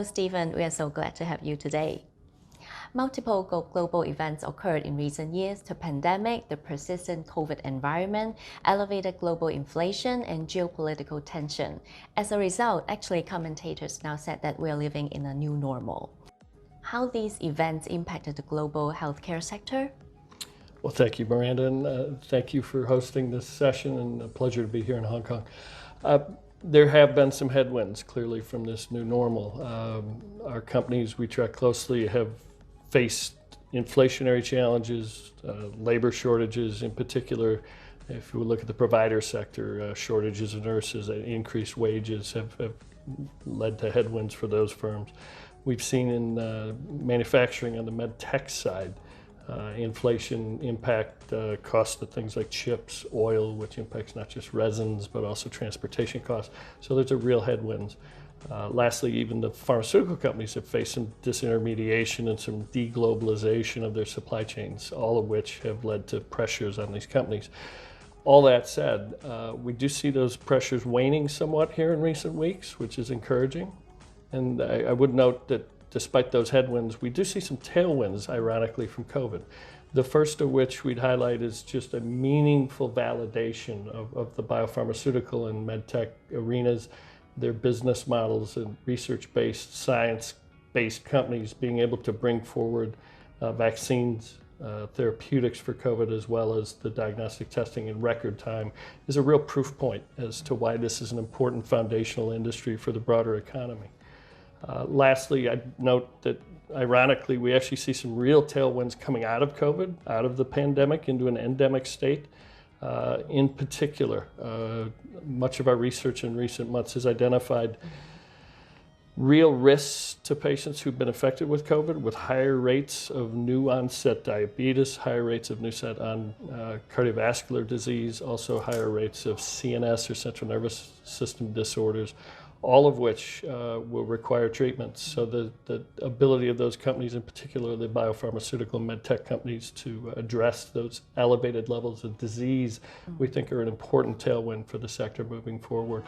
Hello, Stephen. We are so glad to have you today. Multiple global events occurred in recent years: the pandemic, the persistent COVID environment, elevated global inflation, and geopolitical tension. As a result, actually, commentators now said that we are living in a new normal. How these events impacted the global healthcare sector? Well, thank you, Miranda, and thank you for hosting this session, and a pleasure to be here in Hong Kong. There have been some headwinds, clearly, from this new normal. Our companies we track closely have faced inflationary challenges, labor shortages in particular. If you look at the provider sector, shortages of nurses, increased wages have led to headwinds for those firms. We've seen in manufacturing on the med tech side, inflation impact costs of things like chips, oil, which impacts not just resins, but also transportation costs. So there's a real headwinds. Lastly, even the pharmaceutical companies have faced some disintermediation and some deglobalization of their supply chains, all of which have led to pressures on these companies. All that said, we do see those pressures waning somewhat here in recent weeks, which is encouraging. And I would note that despite those headwinds, we do see some tailwinds, ironically, from COVID. The first of which we'd highlight is just a meaningful validation of the biopharmaceutical and medtech arenas, their business models and research-based, science-based companies being able to bring forward vaccines, therapeutics for COVID, as well as the diagnostic testing in record time, is a real proof point as to why this is an important foundational industry for the broader economy. Lastly, I'd note that ironically, we actually see some real tailwinds coming out of COVID, out of the pandemic into an endemic state. In particular, much of our research in recent months has identified real risks to patients who've been affected with COVID, with higher rates of new onset diabetes, higher rates of new onset on cardiovascular disease, also higher rates of CNS or central nervous system disorders, all of which will require treatments. So the ability of those companies, in particular the biopharmaceutical and medtech companies, to address those elevated levels of disease, we think are an important tailwind for the sector moving forward.